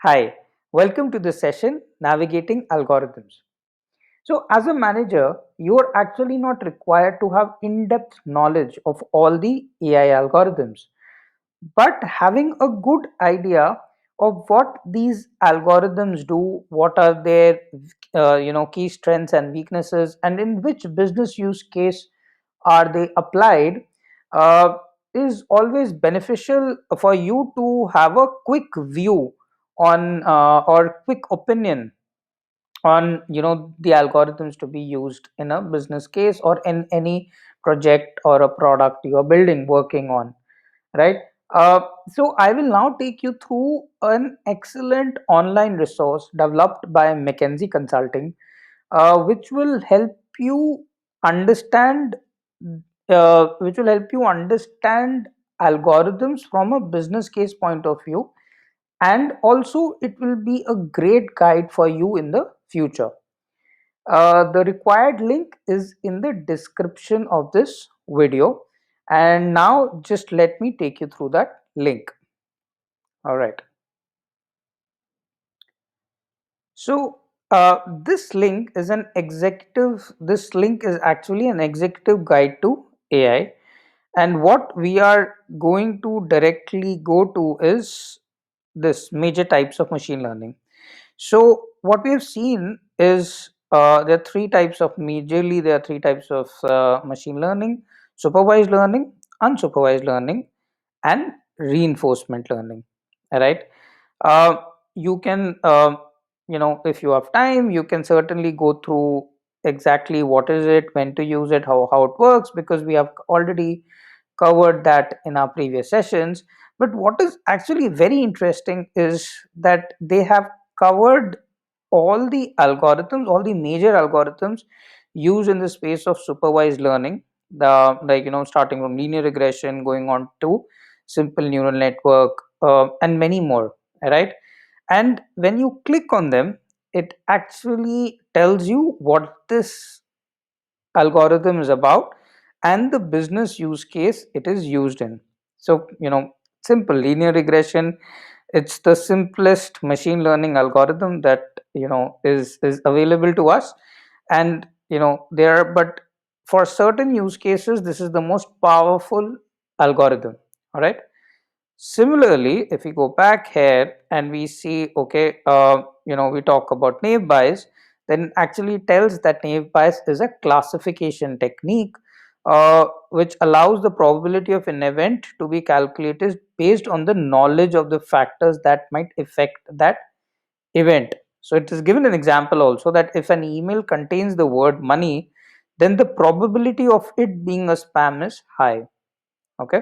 Hi, welcome to the session Navigating Algorithms. So, as a manager, you're actually not required to have in depth knowledge of all the AI algorithms, but having a good idea of what these algorithms do, what are their key strengths and weaknesses, and in which business use case are they applied, uh, is always beneficial for you to have a quick view on or quick opinion on the algorithms to be used in a business case or in any project or a product you are building working on, right? So I will now take you through an excellent online resource developed by McKinsey Consulting, which will help you understand algorithms from a business case point of view, and also it will be a great guide for you in the future. The required link is in the description of this video, and now just let me take you through that link. All right. So this link is actually an executive guide to AI, and what we are going to directly go to is this major types of machine learning. So what we have seen is there are three types of machine learning: supervised learning, unsupervised learning, and reinforcement learning. All right. uh, you can if you have time, you can certainly go through exactly what is it, when to use it, how it works, because we have already covered that in our previous sessions. But what is actually very interesting is that they have covered all the major algorithms used in the space of supervised learning, starting from linear regression, going on to simple neural network, and many more, right? And when you click on them, it actually tells you what this algorithm is about and the business use case it is used in. So, simple linear regression, it's the simplest machine learning algorithm that is available to us. And there, but for certain use cases, this is the most powerful algorithm. All right. Similarly, if we go back here and we see, okay, we talk about naive Bayes, then actually tells that naive Bayes is a classification technique, which allows the probability of an event to be calculated based on the knowledge of the factors that might affect that event. So it is given an example also that if an email contains the word money, then the probability of it being a spam is high. Okay.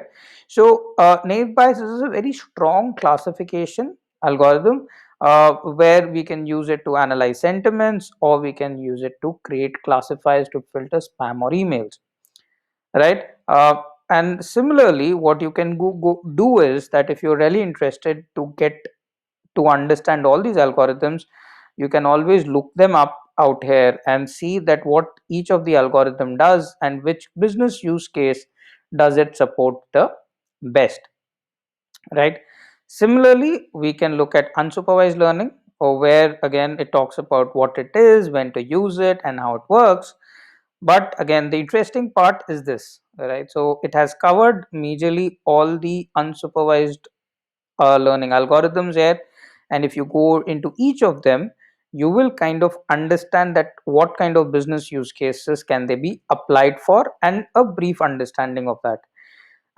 So naive Bayes is a very strong classification algorithm, where we can use it to analyze sentiments, or we can use it to create classifiers to filter spam or emails, right? And similarly, what you can go do is that if you're really interested to get to understand all these algorithms, you can always look them up out here and see that what each of the algorithm does and which business use case does it support the best, right? Similarly, we can look at unsupervised learning, or where again it talks about what it is, when to use it, and how it works. But again, the interesting part is this, right? So it has covered majorly all the unsupervised learning algorithms here, and if you go into each of them, you will kind of understand that what kind of business use cases can they be applied for, and a brief understanding of that.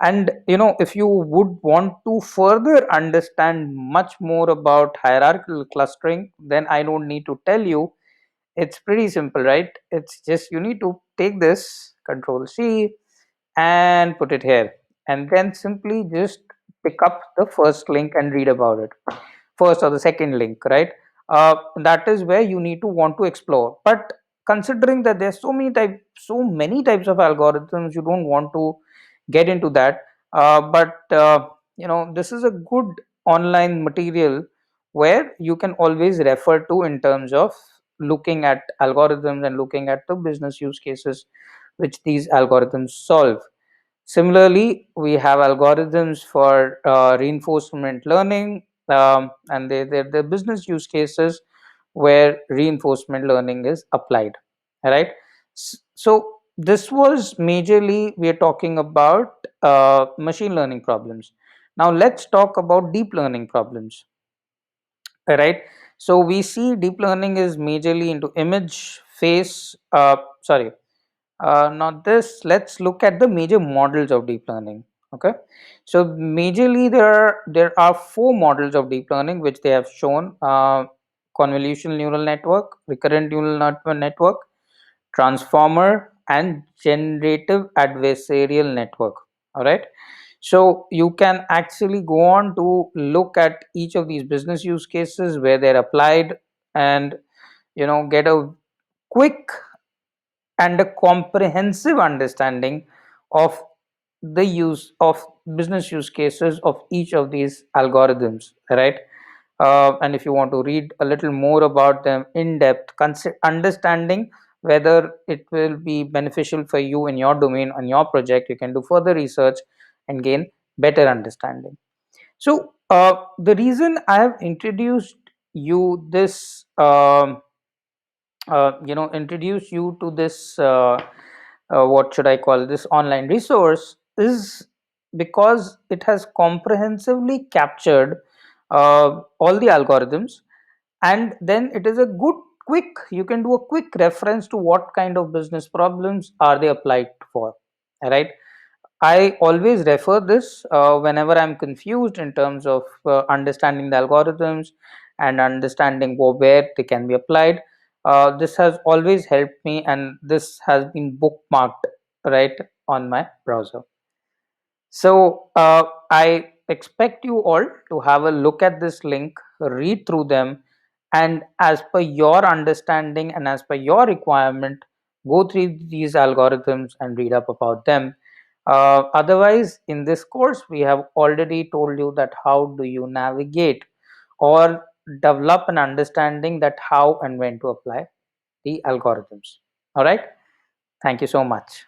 And if you would want to further understand much more about hierarchical clustering, then I don't need to tell you. It's pretty simple, right? It's just you need to take this, control C, and put it here, and then simply just pick up the first link and read about it, first or the second link, right? That is where you need to want to explore. But considering that there's so many types of algorithms, you don't want to get into that. But this is a good online material where you can always refer to in terms of looking at algorithms and looking at the business use cases which these algorithms solve. Similarly, we have algorithms for reinforcement learning, and they're business use cases where reinforcement learning is applied, right? So this was majorly we are talking about machine learning problems. Now let's talk about deep learning problems, right? So we see deep learning is majorly into image, face, sorry, not this. Let's look at the major models of deep learning. Okay, so majorly there are four models of deep learning which they have shown: convolutional neural network, recurrent neural network, transformer, and generative adversarial network. All right. So you can actually go on to look at each of these business use cases where they're applied, and get a quick and a comprehensive understanding of the use of business use cases of each of these algorithms, right? And if you want to read a little more about them in depth, understanding whether it will be beneficial for you in your domain on your project, you can do further research and gain better understanding. So the reason I have introduced you this introduce you to this what should I call this online resource is because it has comprehensively captured all the algorithms, and then it is a good quick you can do a quick reference to what kind of business problems are they applied for, right? I always refer this whenever I'm confused in terms of understanding the algorithms and understanding where they can be applied. This has always helped me, and this has been bookmarked right on my browser. So I expect you all to have a look at this link, read through them, and as per your understanding and as per your requirement, go through these algorithms and read up about them. Otherwise, in this course, we have already told you that how do you navigate or develop an understanding that how and when to apply the algorithms. All right. Thank you so much.